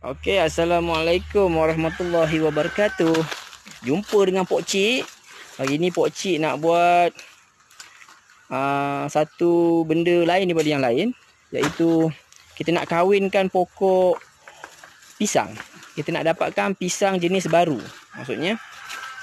Okey, Assalamualaikum warahmatullahi wabarakatuh. Jumpa dengan Pok Cik. Hari ni Pok Cik nak buat satu benda lain daripada yang lain, iaitu kita nak kahwinkan pokok pisang. Kita nak dapatkan pisang jenis baru. Maksudnya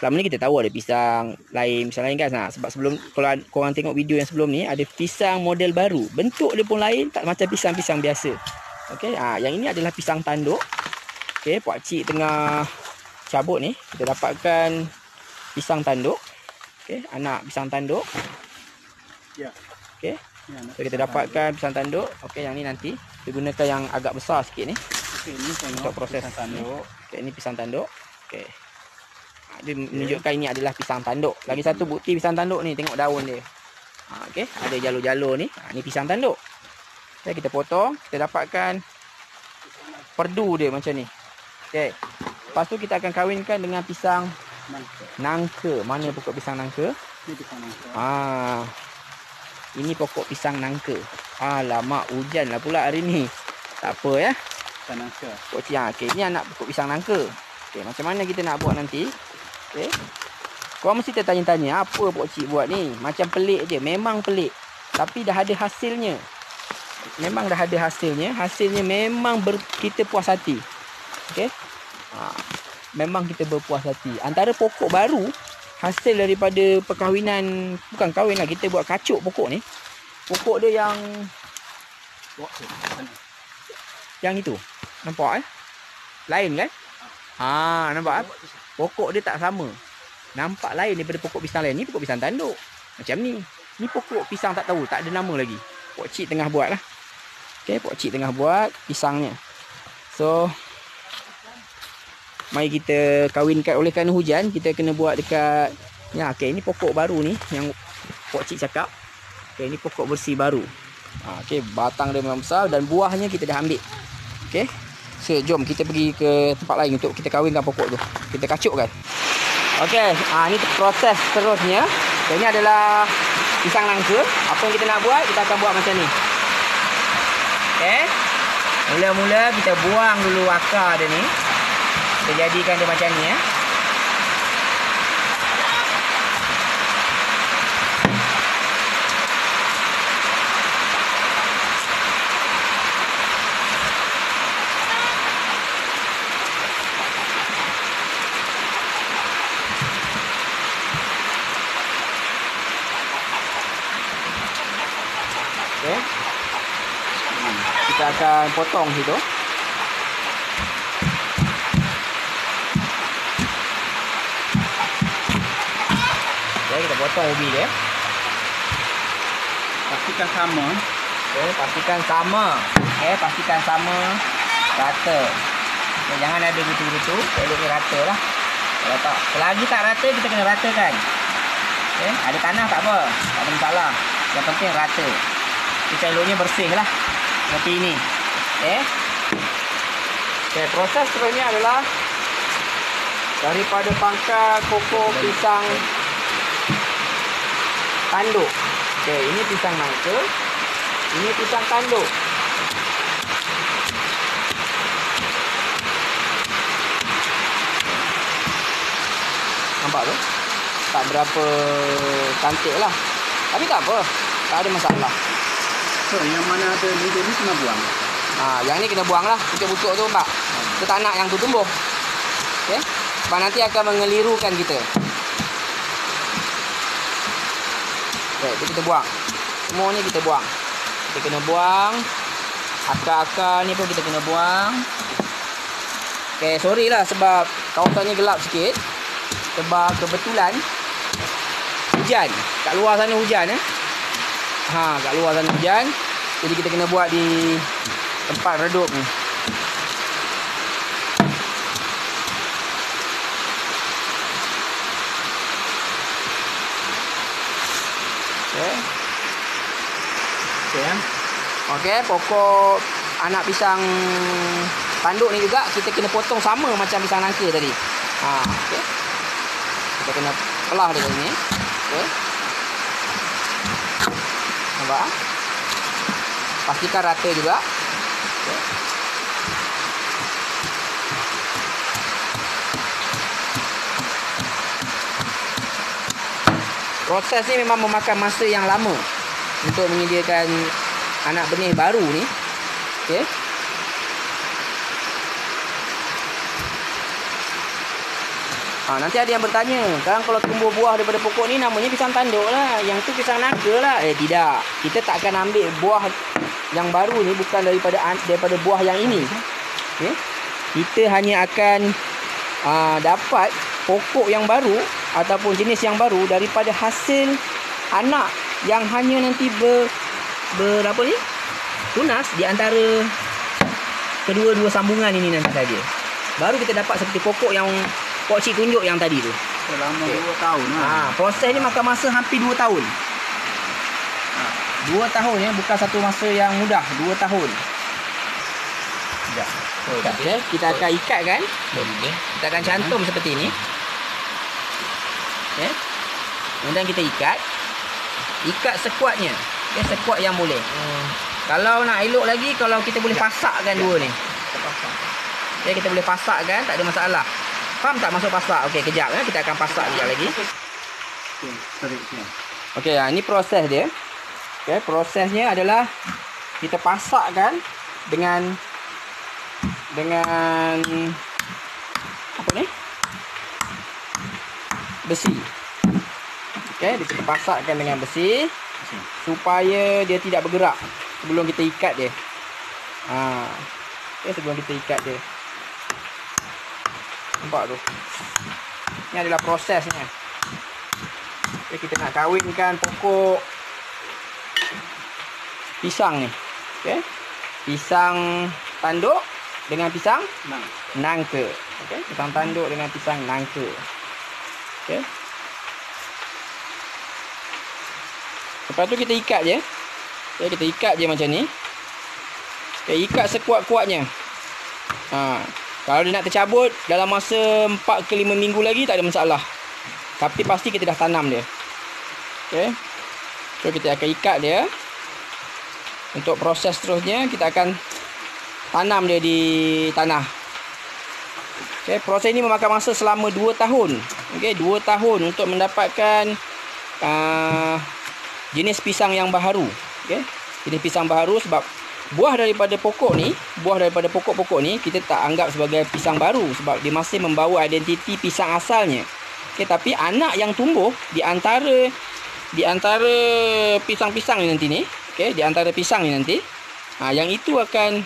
selama ni kita tahu ada pisang lain kan. Sebab sebelum, kalau korang tengok video yang sebelum ni, ada pisang model baru. Bentuk dia pun lain, tak macam pisang-pisang biasa. Okey, yang ini adalah pisang tanduk. Okey, Pak Cik tengah cabut ni. Kita dapatkan pisang tanduk. Okey, anak pisang tanduk. Ya. Okey. So kita dapatkan pisang tanduk. Okey, yang ni nanti kita gunakan yang agak besar sikit ni. Okey, ini untuk proses pisang tanduk. Okey, ini pisang tanduk. Okey. Dia menunjukkan ini adalah pisang tanduk. Lagi satu bukti pisang tanduk ni, tengok daun dia. Okey, ada jalur-jalur ni. Ni pisang tanduk. Okay, kita potong, kita dapatkan perdu dia macam ni. Okey. Lepas tu kita akan kahwinkan dengan pisang nangka. Mana pokok pisang nangka? Ini pisang nangka. Ini pokok pisang nangka. Alamak, hujan lah pula hari ni. Tak apa ya. Pisang nangka. Okey, ini anak pokok pisang nangka. Okey, macam mana kita nak buat nanti? Okey. Korang mesti tertanya-tanya, apa Pok Cik buat ni? Macam pelik je, memang pelik. Tapi dah ada hasilnya. Memang dah ada hasilnya. Hasilnya memang kita puas hati. Okey. Memang kita berpuas hati. Antara pokok baru, hasil daripada perkahwinan, bukan kahwin lah, kita buat kacuk pokok ni. Pokok dia yang itu. Nampak lain kan? Nampak pokok dia tak sama. Nampak lain daripada pokok pisang lain. Ni pokok pisang tanduk. Macam ni. Ni pokok pisang tak tahu, tak ada nama lagi. Pok Cik tengah buat lah. Okey, Pok Cik tengah buat pisangnya. So, mari kita kahwinkan. Oleh kerana hujan, kita kena buat dekat okey, ini pokok baru ni yang Pok Cik cakap. Okey, ini pokok bersih baru. Okey, batang dia memang besar dan buahnya kita dah ambil. Okey. So, jom kita pergi ke tempat lain untuk kita kahwinkan pokok tu. Kita kacukkan. Okey, ini proses seterusnya. Okay, ini adalah pisang nangka. Apa yang kita nak buat, kita akan buat macam ni. Okey. Mula-mula kita buang dulu akar dia ni. Kita jadikan dia macam ni ya. Okay. Kita akan potong situ. Okay, kita potong ubi dia. Pastikan sama. Okay, pastikan sama. Okay, pastikan sama, rata. Okay, jangan ada gutu-gutu. Eloknya rata lah. Kalau tak, selagi tak rata, kita kena ratakan. Okay, ada tanah tak apa, tak ada masalah. Yang penting rata. Kita eloknya bersih lah. Seperti ini. Okay, proses seterusnya adalah daripada pangkal pokok pisang tanduk. Okay, ini pisang nangka. Ini pisang tanduk. Nampak tu? Tak berapa cantik lah. Tapi tak apa. Tak ada masalah. So, yang mana ada lidah ni kena buang. Yang ni kena buang lah. Pucuk-pucuk tu nampak. Kita tak nak yang tu tumbuh. Okay? Sebab nanti akan mengelirukan kita. Okay, itu kita buang. Semua ni kita buang. Kita kena buang. Akar-akar ni pun kita kena buang. Okay, sorry lah sebab kawasannya gelap sikit. Sebab kebetulan hujan. Kat luar sana hujan kat luar sana hujan. Jadi kita kena buat di tempat redup ni. Okey, pokok anak pisang tanduk ni juga kita kena potong sama macam pisang nangka tadi. Okey. Kita kena pelah dia kat sini. Okey. Nampak? Pastikan rata juga. Okay. Proses ni memang memakan masa yang lama untuk menyediakan anak benih baru ni. Okey. Nanti ada yang bertanya, sekarang kalau tumbuh buah daripada pokok ni namanya pisang tanduk lah, yang tu pisang nangka lah. Tidak, kita tak akan ambil buah yang baru ni bukan daripada buah yang ini. Okay? Kita hanya akan dapat pokok yang baru ataupun jenis yang baru daripada hasil anak yang hanya nanti tunas di antara kedua-dua sambungan ini nanti saja. Baru kita dapat seperti pokok yang Pok Cik tunjuk yang tadi tu. Selama 2 tahun lah. Proses ni makan masa hampir 2 tahun. 2 tahun ya, bukan satu masa yang mudah. 2 tahun. Okay, kita akan ikat kan. Kita akan cantum seperti ini. Okay. Kemudian kita ikat. Ikat sekuatnya. Okay, sekuat yang boleh. Kalau nak elok lagi, kalau kita boleh pasakkan dua ni. Okay, kita boleh pasakkan, tak ada masalah. Faham tak masuk pasak? Okey, kejap ya. Kita akan pasak sekejap lagi. Okey, ini proses dia. Okey, prosesnya adalah kita pasakkan dengan apa ni? Besi. Okey, kita pasakkan dengan besi supaya dia tidak bergerak sebelum kita ikat dia. Okey, sebelum kita ikat dia. Nampak tu. Ini adalah prosesnya. Okay, kita nak kawinkan pokok pisang ni. Okay. Pisang tanduk dengan pisang nangka. Okay. Pisang tanduk dengan pisang nangka. Okay. Lepas tu kita ikat je. Okay, kita ikat je macam ni. Okay, ikat sekuat-kuatnya. Kalau dia nak tercabut dalam masa 4 ke 5 minggu lagi tak ada masalah. Tapi pasti kita dah tanam dia. Okey. So kita akan ikat dia. Untuk proses seterusnya kita akan tanam dia di tanah. Okey, proses ini memakan masa selama 2 tahun. Okey, 2 tahun untuk mendapatkan jenis pisang yang baharu. Okey. Jenis pisang baharu sebab buah daripada pokok ni kita tak anggap sebagai pisang baru sebab dia masih membawa identiti pisang asalnya. Okey, tapi anak yang tumbuh di antara pisang-pisang ni nanti ni, okey, di antara pisang ni nanti, yang itu akan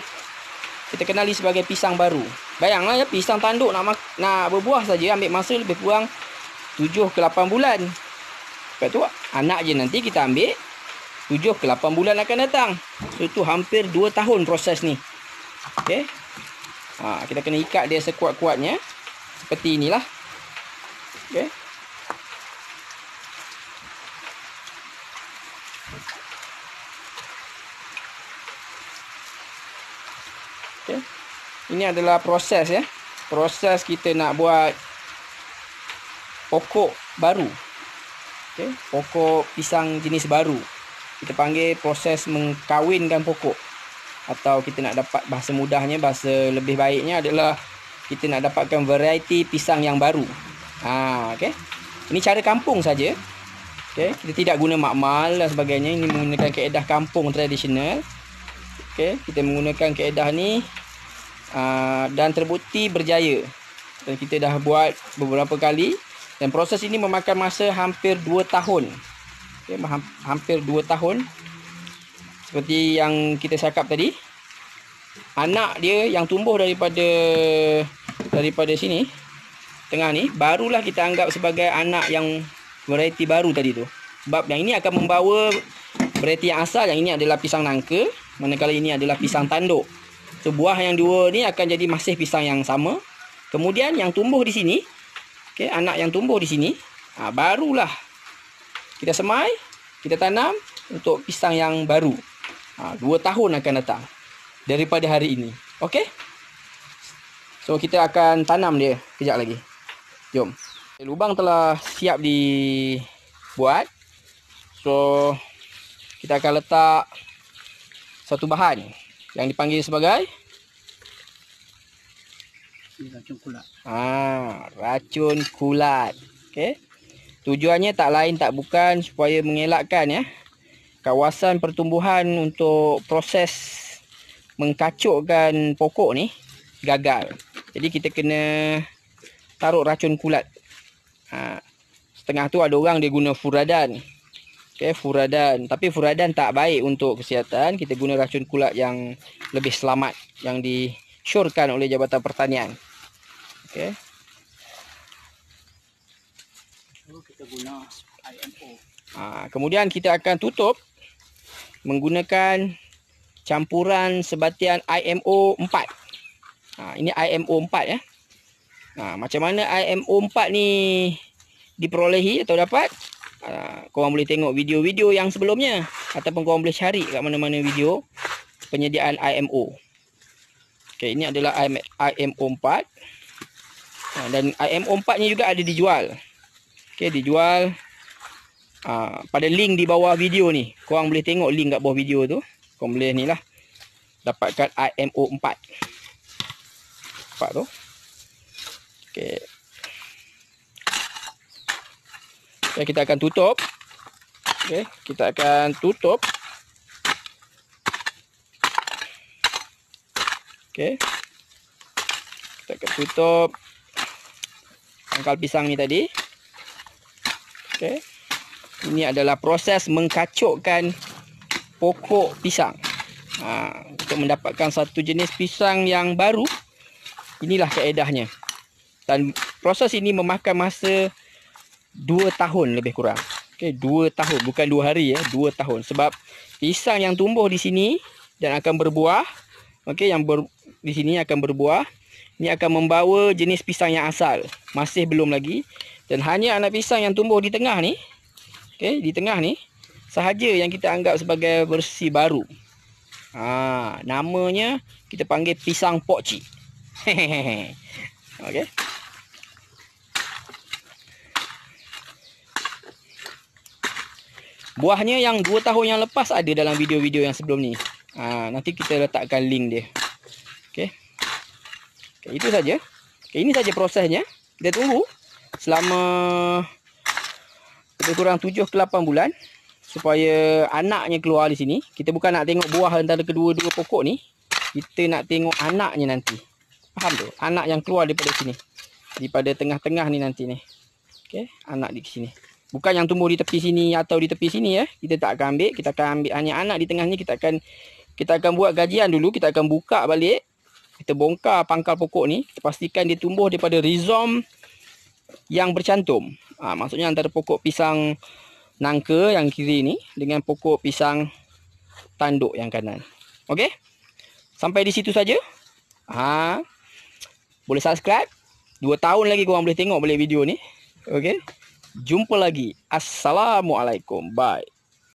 kita kenali sebagai pisang baru. Bayanglah ya, pisang tanduk nak berbuah saja ambil masa lebih kurang 7 ke 8 bulan. Lepas tu anak je nanti kita ambil 7 ke 8 bulan akan datang. So itu hampir 2 tahun proses ni. Okey. Kita kena ikat dia sekuat-kuatnya. Seperti inilah. Okey. Okey. Ini adalah proses ya. Proses kita nak buat pokok baru. Okey, pokok pisang jenis baru. Kita panggil proses mengkawinkan pokok. Atau kita nak dapat bahasa mudahnya, bahasa lebih baiknya adalah kita nak dapatkan variety pisang yang baru. Okey. Ini cara kampung saja. Okey, kita tidak guna makmal dan sebagainya. Ini menggunakan kaedah kampung tradisional. Okey, kita menggunakan kaedah ni dan terbukti berjaya. Dan kita dah buat beberapa kali dan proses ini memakan masa hampir 2 tahun. Okay, hampir 2 tahun. Seperti yang kita cakap tadi, anak dia yang tumbuh daripada sini tengah ni barulah kita anggap sebagai anak yang variety baru tadi tu. Sebab yang ini akan membawa variety yang asal, yang ini adalah pisang nangka, manakala ini adalah pisang tanduk. So buah yang dua ni akan jadi masih pisang yang sama. Kemudian yang tumbuh di sini, okay, anak yang tumbuh di sini, barulah kita semai, kita tanam untuk pisang yang baru. 2 tahun akan datang daripada hari ini. Okey? So kita akan tanam dia kejap lagi. Jom. Lubang telah siap dibuat. So kita akan letak satu bahan yang dipanggil sebagai racun kulat. Racun kulat. Okey. Tujuannya tak lain tak bukan supaya mengelakkan kawasan pertumbuhan untuk proses mengkacukkan pokok ni gagal. Jadi kita kena taruh racun kulat. Setengah tu ada orang dia guna furadan. Okey, furadan. Tapi furadan tak baik untuk kesihatan. Kita guna racun kulat yang lebih selamat, yang disyorkan oleh Jabatan Pertanian. Okey. Kita guna IMO. Kemudian kita akan tutup menggunakan campuran sebatian IMO 4. Ini IMO 4 ya. Macam mana IMO 4 ni diperolehi atau dapat? Korang boleh tengok video-video yang sebelumnya, ataupun korang boleh cari kat mana-mana video penyediaan IMO. Okey, ini adalah IMO 4. Dan IMO 4 ni juga ada dijual. Okey, dijual pada link di bawah video ni. Korang boleh tengok link kat bawah video tu. Korang boleh ni lah, dapatkan IMO 4. Nampak tu. Okey. Okay, kita akan tutup. Okey, kita akan tutup. Okey. Kita akan tutup pangkal pisang ni tadi. Okey. Ini adalah proses mengkacukkan pokok pisang. Untuk mendapatkan satu jenis pisang yang baru. Inilah kaedahnya. Dan proses ini memakan masa 2 tahun lebih kurang. Okey, 2 tahun, bukan 2 hari ya, 2 tahun. Sebab pisang yang tumbuh di sini dan akan berbuah, okey, di sini akan berbuah, ini akan membawa jenis pisang yang asal. Masih belum lagi. Dan hanya anak pisang yang tumbuh di tengah ni, okey, di tengah ni sahaja yang kita anggap sebagai versi baru. Namanya kita panggil pisang pokcik. Okey. Buahnya yang 2 tahun yang lepas ada dalam video-video yang sebelum ni. Nanti kita letakkan link dia. Okey. Okay, itu saja. Okay, ini saja prosesnya. Kita tunggu selama lebih kurang 7 ke 8 bulan supaya anaknya keluar di sini. Kita bukan nak tengok buah antara kedua-dua pokok ni. Kita nak tengok anaknya nanti. Faham tu? Anak yang keluar daripada sini. Daripada tengah-tengah ni nanti ni. Okey, anak di sini. Bukan yang tumbuh di tepi sini atau di tepi sini ya. Kita tak akan ambil. Kita akan ambil hanya anak di tengah ni. Kita akan buat kajian dulu. Kita akan buka balik. Kita bongkar pangkal pokok ni. Kita pastikan dia tumbuh daripada rizom yang bercantum. Maksudnya antara pokok pisang nangka yang kiri ni dengan pokok pisang tanduk yang kanan. Okey? Sampai di situ saja. Boleh subscribe. 2 tahun lagi korang boleh tengok balik video ni. Okey? Jumpa lagi. Assalamualaikum. Bye.